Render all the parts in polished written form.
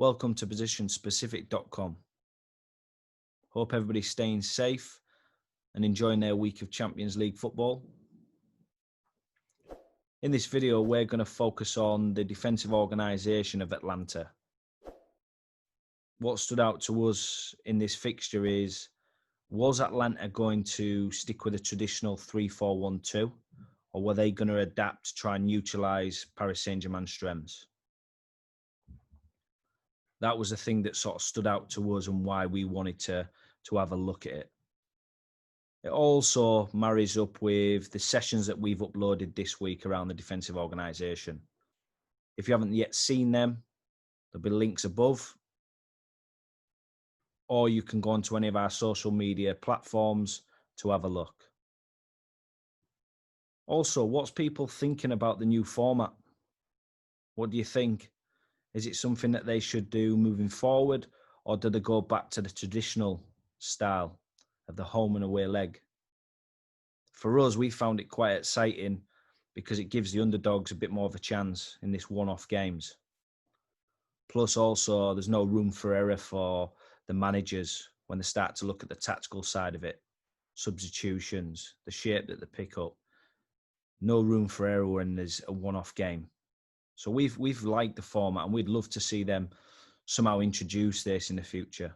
Welcome to positionspecific.com. Hope everybody's staying safe and enjoying their week of Champions League football. In this video, we're going to focus on the defensive organisation of Atalanta. What stood out to us in this fixture is, was Atalanta going to stick with a traditional 3-4-1-2, or were they going to adapt to try and neutralise Paris Saint-Germain's strengths? That was the thing that sort of stood out to us and why we wanted to have a look at it. It also marries up with the sessions that we've uploaded this week around the defensive organisation. If you haven't yet seen them, there'll be links above. Or you can go onto any of our social media platforms to have a look. Also, what's people thinking about the new format? What do you think? Is it something that they should do moving forward, or do they go back to the traditional style of the home and away leg? For us, we found it quite exciting because it gives the underdogs a bit more of a chance in this one-off games. Plus, also, there's no room for error for the managers when they start to look at the tactical side of it. Substitutions, the shape that they pick up. No room for error when there's a one-off game. So we've liked the format, and we'd love to see them somehow introduce this in the future.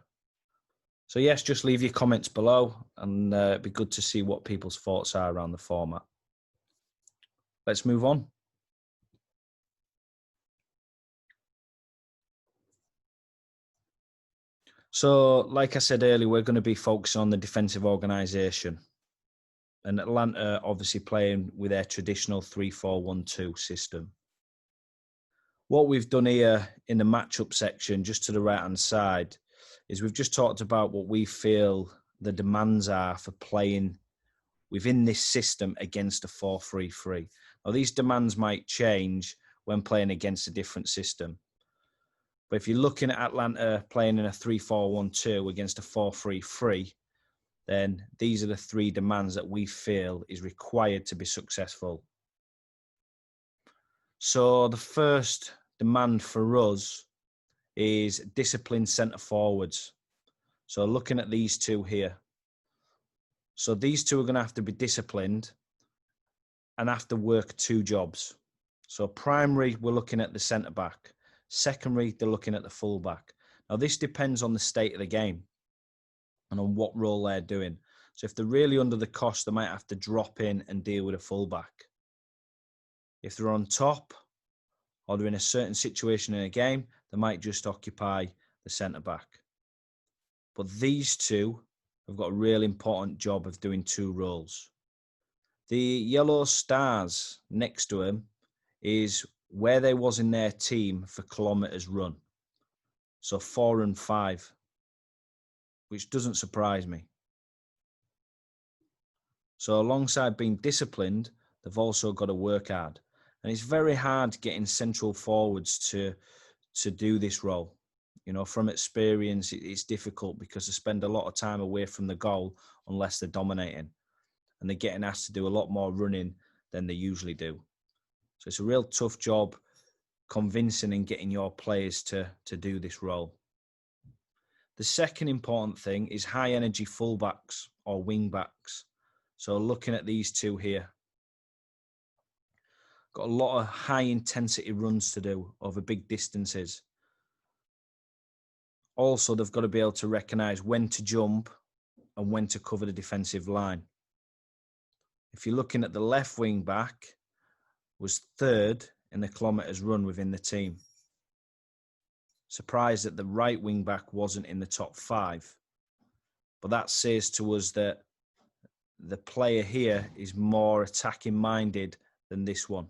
So yes, just leave your comments below, and it'd be good to see what people's thoughts are around the format. Let's move on. So, like I said earlier, we're going to be focusing on the defensive organisation. And Atalanta obviously playing with their traditional 3-4-1-2 system. What we've done here in the matchup section, just to the right-hand side, is we've just talked about what we feel the demands are for playing within this system against a 4-3-3. Now, these demands might change when playing against a different system. But if you're looking at Atalanta playing in a 3-4-1-2 against a 4-3-3, then these are the three demands that we feel is required to be successful. So the first demand for us is disciplined centre forwards. So looking at these two here. So these two are going to have to be disciplined and have to work two jobs. So primary, we're looking at the centre back. Secondary, they're looking at the full back. Now this depends on the state of the game and on what role they're doing. So if they're really under the cost, they might have to drop in and deal with a full back. If they're on top, or they're in a certain situation in a game, they might just occupy the centre back. But these two have got a really important job of doing two roles. The yellow stars next to him is where they was in their team for kilometres run. So 4 and 5, which doesn't surprise me. So alongside being disciplined, they've also got to work hard. And it's very hard getting central forwards to do this role. You know, from experience, it's difficult because they spend a lot of time away from the goal unless they're dominating. And they're getting asked to do a lot more running than they usually do. So it's a real tough job convincing and getting your players to do this role. The second important thing is high energy fullbacks or wing backs. So looking at these two here. Got a lot of high intensity runs to do over big distances. Also, they've got to be able to recognise when to jump and when to cover the defensive line. If you're looking at the left wing back, was third in the kilometres run within the team. Surprised that the right wing back wasn't in the top 5. But that says to us that the player here is more attacking minded than this one.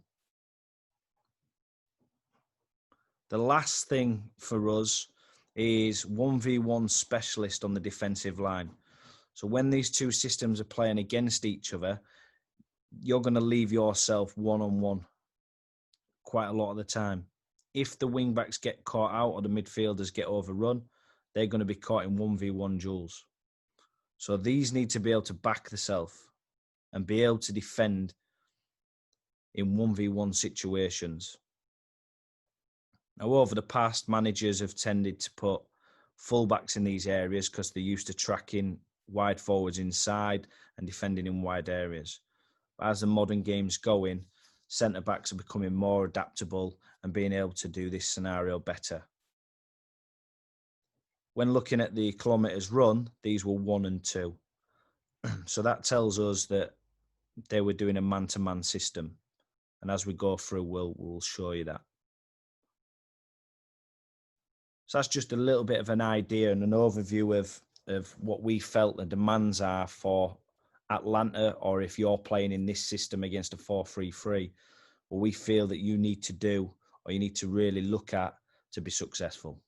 The last thing for us is 1v1 specialist on the defensive line. So when these two systems are playing against each other, you're going to leave yourself one-on-one quite a lot of the time. If the wing-backs get caught out or the midfielders get overrun, they're going to be caught in 1v1 duels. So these need to be able to back themselves and be able to defend in 1v1 situations. Now, over the past, managers have tended to put fullbacks in these areas because they're used to tracking wide forwards inside and defending in wide areas. But as the modern game's going, centre-backs are becoming more adaptable and being able to do this scenario better. When looking at the kilometres run, these were 1 and 2. So that tells us that they were doing a man-to-man system. And as we go through, we'll show you that. So that's just a little bit of an idea and an overview of what we felt the demands are for Atalanta, or if you're playing in this system against a 4-3-3, what we feel that you need to do, or you need to really look at to be successful.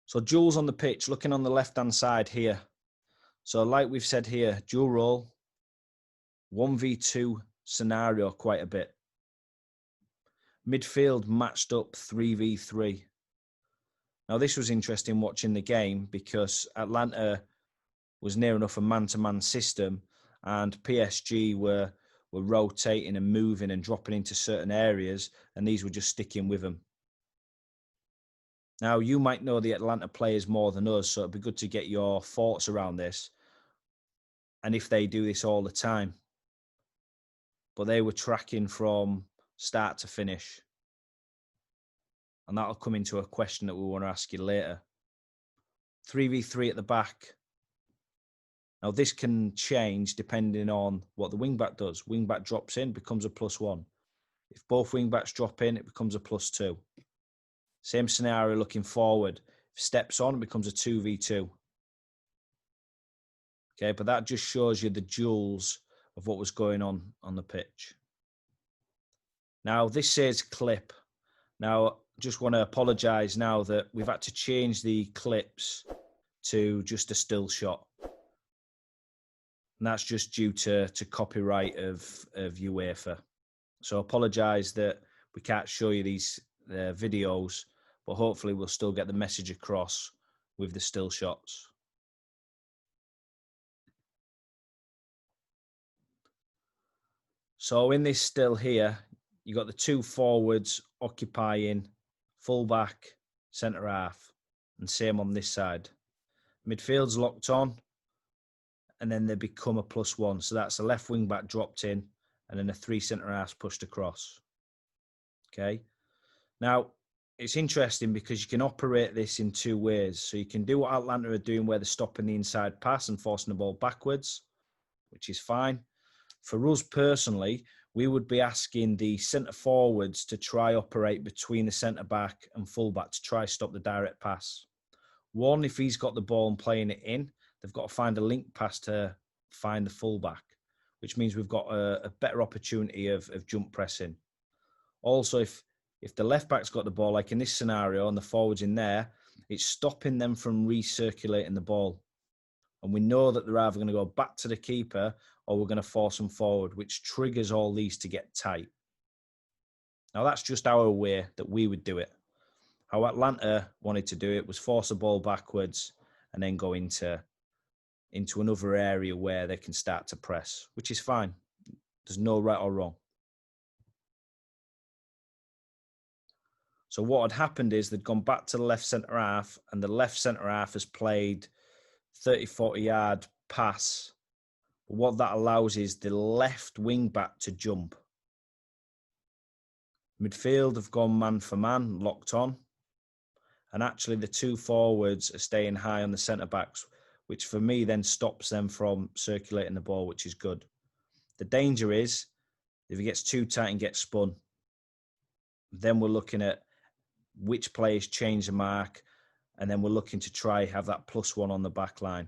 So duels on the pitch, looking on the left-hand side here. So like we've said here, dual role, 1v2 scenario quite a bit. Midfield matched up 3v3. Now, this was interesting watching the game because Atlanta was near enough a man-to-man system and PSG were rotating and moving and dropping into certain areas, and these were just sticking with them. Now, you might know the Atlanta players more than us, so it'd be good to get your thoughts around this and if they do this all the time. But they were tracking from start to finish. And that'll come into a question that we want to ask you later. 3v3 at the back. Now, this can change depending on what the wing-back does. Wing-back drops in, becomes a +1. If both wing-backs drop in, it becomes a +2. Same scenario looking forward. If steps on, it becomes a 2v2. Okay, but that just shows you the joules of what was going on the pitch. Now, this says clip. Now, just want to apologise now that we've had to change the clips to just a still shot. And that's just due to copyright of UEFA. So apologise that we can't show you these videos, but hopefully we'll still get the message across with the still shots. So in this still here, you got the two forwards occupying fullback, centre half, and same on this side. Midfield's locked on, and then they become a +1. So that's a left wing back dropped in, and then a 3 centre halves pushed across. Okay. Now, it's interesting because you can operate this in 2 ways. So you can do what Atlanta are doing, where they're stopping the inside pass and forcing the ball backwards, which is fine. For us personally, we would be asking the centre forwards to try operate between the centre back and full back to try stop the direct pass. One, if he's got the ball and playing it in, they've got to find a link pass to find the full back, which means we've got a better opportunity of jump pressing. Also, if the left back's got the ball, like in this scenario, and the forwards in there, it's stopping them from recirculating the ball. And we know that they're either going to go back to the keeper or we're going to force them forward, which triggers all these to get tight. Now, that's just our way that we would do it. How Atlanta wanted to do it was force the ball backwards and then go into another area where they can start to press, which is fine. There's no right or wrong. So what had happened is they'd gone back to the left centre half, and the left centre half has played 30-40 yard pass. But what that allows is the left wing back to jump. Midfield have gone man for man, locked on. And actually the 2 forwards are staying high on the centre backs, which for me then stops them from circulating the ball, which is good. The danger is if he gets too tight and gets spun, then we're looking at which players change the mark, and then we're looking to try have that +1 on the back line.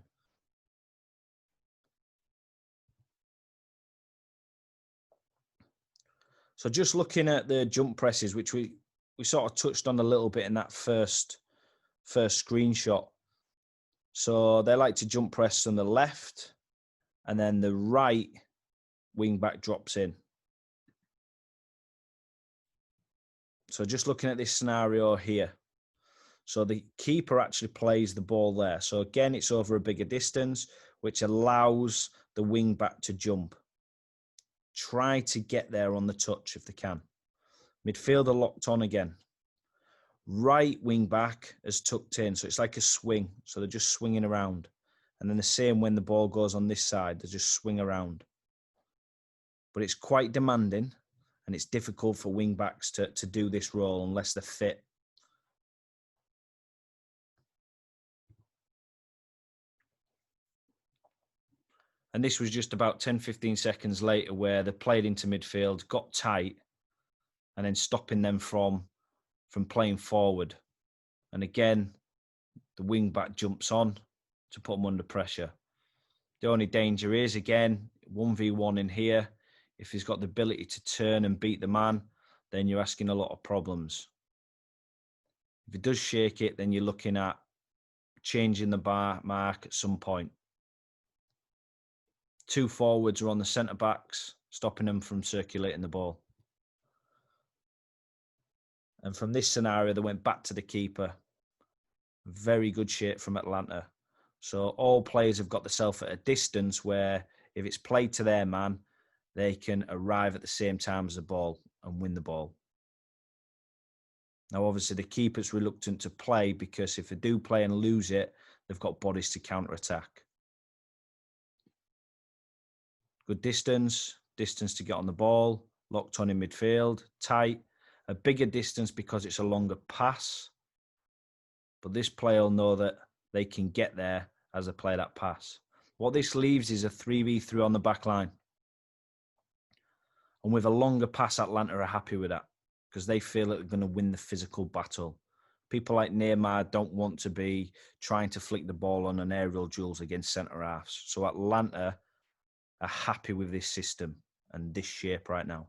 So just looking at the jump presses, which we sort of touched on a little bit in that first screenshot. So they like to jump press on the left, and then the right wing back drops in. So just looking at this scenario here. So the keeper actually plays the ball there. So again, it's over a bigger distance, which allows the wing back to jump. try to get there on the touch if they can. Midfielder locked on again. Right wing back has tucked in, so it's like a swing. So they're just swinging around. And then the same when the ball goes on this side, they just swing around. But it's quite demanding, and it's difficult for wing backs to do this role unless they're fit. And this was just about 10, 15 seconds later where they played into midfield, got tight, and then stopping them from playing forward. And again, the wing back jumps on to put them under pressure. The only danger is, again, 1v1 in here. If he's got the ability to turn and beat the man, then you're asking a lot of problems. If he does shake it, then you're looking at changing the mark at some point. 2 forwards are on the centre-backs, stopping them from circulating the ball. And from this scenario, they went back to the keeper. Very good shape from Atalanta. So all players have got themselves at a distance where if it's played to their man, they can arrive at the same time as the ball and win the ball. Now, obviously, the keeper's reluctant to play because if they do play and lose it, they've got bodies to counter-attack. Good distance to get on the ball, locked on in midfield, tight, a bigger distance because it's a longer pass. But this player will know that they can get there as they play that pass. What this leaves is a 3v3 on the back line. And with a longer pass, Atalanta are happy with that because they feel that they're going to win the physical battle. People like Neymar don't want to be trying to flick the ball on an aerial duels against centre-halves. So Atalanta are happy with this system and this shape right now.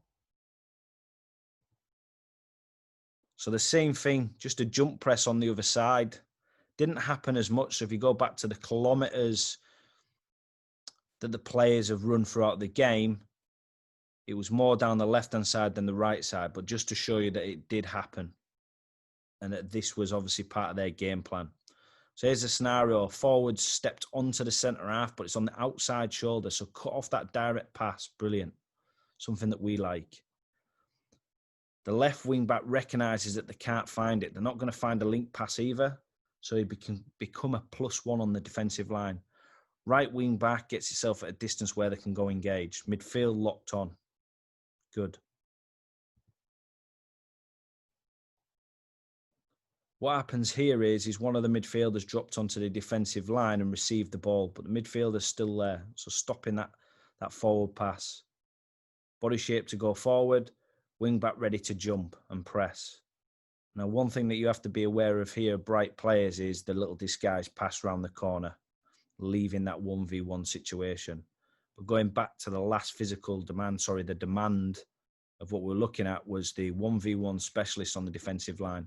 So the same thing, just a jump press on the other side. Didn't happen as much. So if you go back to the kilometres that the players have run throughout the game, it was more down the left-hand side than the right side. But just to show you that it did happen and that this was obviously part of their game plan. So here's a scenario. Forwards stepped onto the centre-half, but it's on the outside shoulder. So cut off that direct pass. Brilliant. Something that we like. The left wing-back recognises that they can't find it. They're not going to find a link pass either. So he can become a +1 on the defensive line. Right wing-back gets himself at a distance where they can go engage. Midfield locked on. Good. What happens here is one of the midfielders dropped onto the defensive line and received the ball, but the midfielder's still there. So stopping that forward pass. Body shape to go forward. Wing back ready to jump and press. Now, one thing that you have to be aware of here, bright players, is the little disguise pass round the corner, leaving that 1v1 situation. But going back to the last physical demand, the demand of what we're looking at was the 1v1 specialist on the defensive line.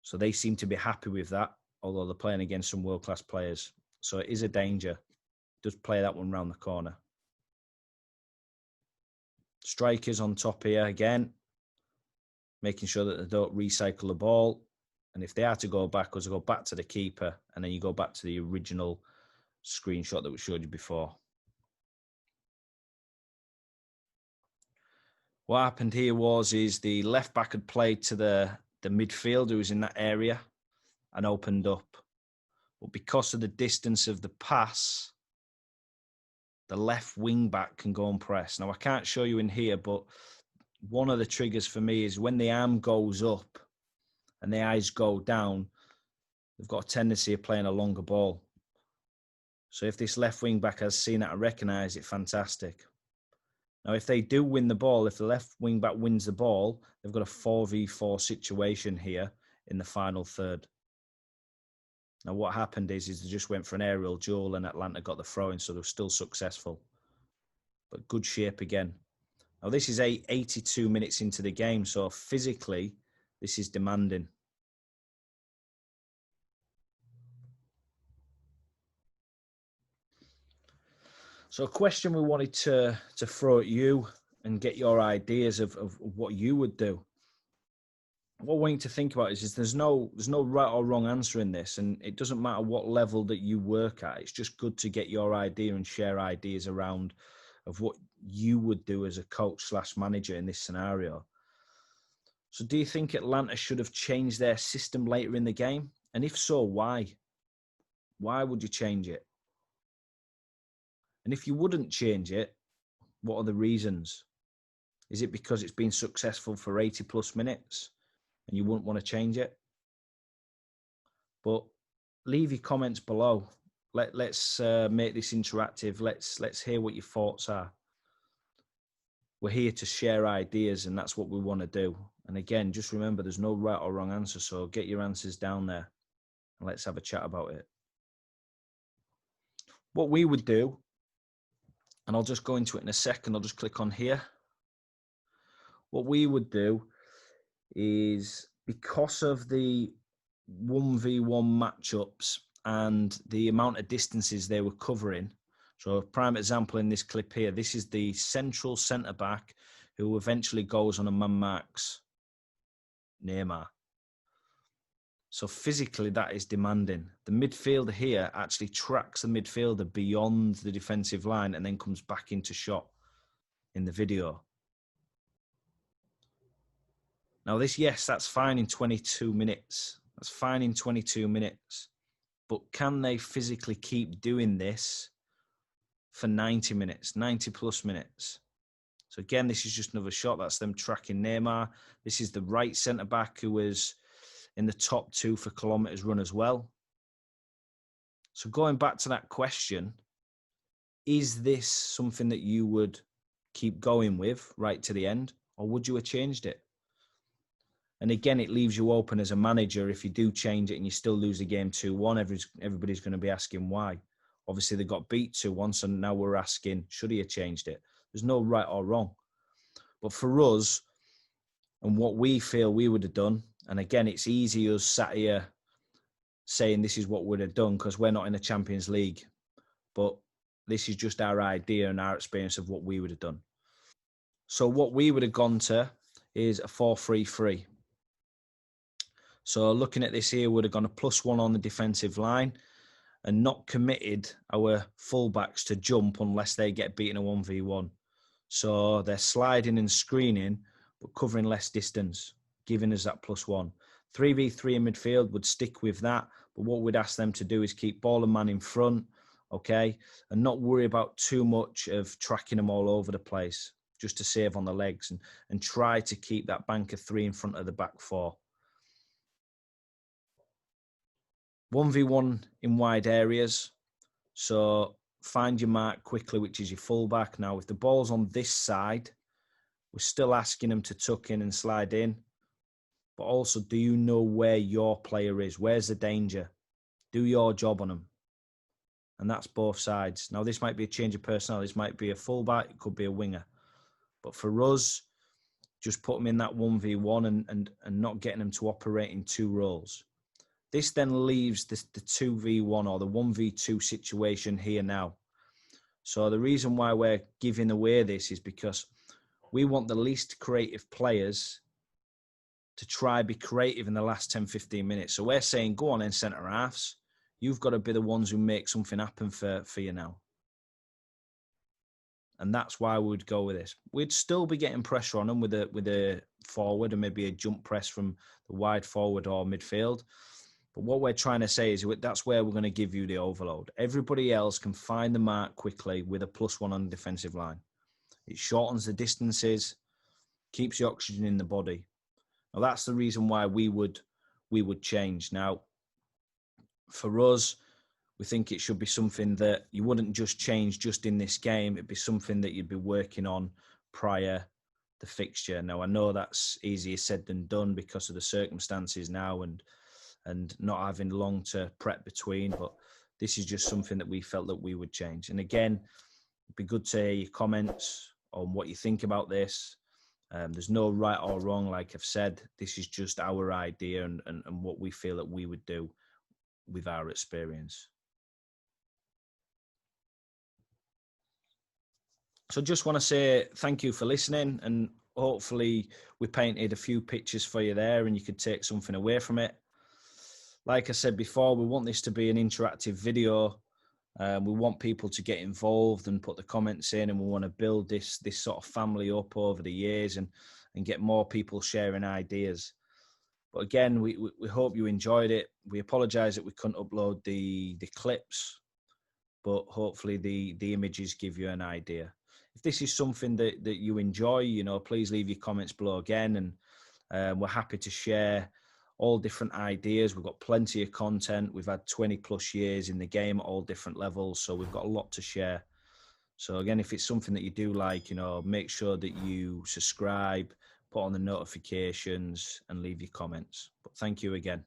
So they seem to be happy with that, although they're playing against some world-class players. So it is a danger. Just play that one round the corner. Strikers on top here again, making sure that they don't recycle the ball. And if they are to go backwards, go back to the keeper, and then you go back to the original screenshot that we showed you before. What happened here is the left back had played to the midfielder who was in that area and opened up. But because of the distance of the pass, the left wing back can go and press. Now, I can't show you in here, but one of the triggers for me is when the arm goes up and the eyes go down, they've got a tendency of playing a longer ball. So if this left wing back has seen that and recognised it, fantastic. Now, if they do win the ball, if the left wing back wins the ball, they've got a 4v4 situation here in the final third. Now, what happened is they just went for an aerial duel and Atalanta got the throw-in, so they're still successful. But good shape again. Now, this is 82 minutes into the game, so physically, this is demanding. So a question we wanted to throw at you and get your ideas of what you would do. What I want you to think about is there's no right or wrong answer in this, and it doesn't matter what level that you work at. It's just good to get your idea and share ideas around of what you would do as a coach / manager in this scenario. So do you think Atalanta should have changed their system later in the game? And if so, why? Why would you change it? And if you wouldn't change it, what are the reasons? Is it because it's been successful for 80 plus minutes and you wouldn't want to change it? But leave your comments below. Let's make this interactive. Let's hear what your thoughts are. We're here to share ideas, and that's what we want to do. And again, just remember, there's no right or wrong answer. So get your answers down there and let's have a chat about it. What we would do, and I'll just go into it in a second. I'll just click on here. What we would do is, because of the 1v1 matchups and the amount of distances they were covering. So a prime example in this clip here, this is the central centre-back who eventually goes on a man marks Neymar. So physically that is demanding. The midfielder here actually tracks the midfielder beyond the defensive line and then comes back into shot in the video. Now this, yes, that's fine in 22 minutes. That's fine in 22 minutes. But can they physically keep doing this for 90 minutes, 90 plus minutes? So again, this is just another shot. That's them tracking Neymar. This is the right centre-back who was in the top 2 for kilometres run as well. So going back to that question, is this something that you would keep going with right to the end, or would you have changed it? And again, it leaves you open as a manager. If you do change it and you still lose the game 2-1, everybody's going to be asking why. Obviously, they got beat 2-1, so now we're asking, should he have changed it? There's no right or wrong. But for us, and what we feel we would have done, and again, it's easy us sat here saying this is what we'd have done because we're not in the Champions League. But this is just our idea and our experience of what we would have done. So what we would have gone to is a 4-3-3. So looking at this here, would have gone a +1 on the defensive line and not committed our fullbacks to jump unless they get beaten a 1v1. So they're sliding and screening, but covering less distance, giving us that +1. 3v3 in midfield would stick with that, but what we'd ask them to do is keep ball and man in front, okay, and not worry about too much of tracking them all over the place, just to save on the legs, and try to keep that bank of 3 in front of the back 4. 1v1 in wide areas. So find your mark quickly, which is your fullback. Now, if the ball's on this side, we're still asking them to tuck in and slide in. But also, do you know where your player is? Where's the danger? Do your job on them. And that's both sides. Now, this might be a change of personnel. This might be a fullback. It could be a winger. But for us, just put them in that 1v1 and not getting them to operate in 2 roles. This then leaves the 2v1 or the 1v2 situation here now. So the reason why we're giving away this is because we want the least creative players to try be creative in the last 10, 15 minutes. So we're saying, go on in centre halves. You've got to be the ones who make something happen for you now. And that's why we would go with this. We'd still be getting pressure on them with a forward and maybe a jump press from the wide forward or midfield. But what we're trying to say is that's where we're going to give you the overload. Everybody else can find the mark quickly with a +1 on the defensive line. It shortens the distances, keeps the oxygen in the body. Now, that's the reason why we would change. Now, for us, we think it should be something that you wouldn't just change just in this game. It'd be something that you'd be working on prior the fixture. Now, I know that's easier said than done because of the circumstances now and not having long to prep between, but this is just something that we felt that we would change. And again, it'd be good to hear your comments on what you think about this. There's no right or wrong, like I've said. This is just our idea and what we feel that we would do with our experience. So just want to say thank you for listening, and hopefully we painted a few pictures for you there and you could take something away from it. Like I said before, we want this to be an interactive video. We want people to get involved and put the comments in, and we want to build this sort of family up over the years and get more people sharing ideas. But again, we hope you enjoyed it. We apologise that we couldn't upload the clips, but hopefully the images give you an idea. If this is something that you enjoy, you know, please leave your comments below again, and we're happy to share all different ideas. We've got plenty of content. We've had 20 plus years in the game at all different levels, so we've got a lot to share. So again, if it's something that you do like, you know, make sure that you subscribe, put on the notifications and leave your comments. But thank you again.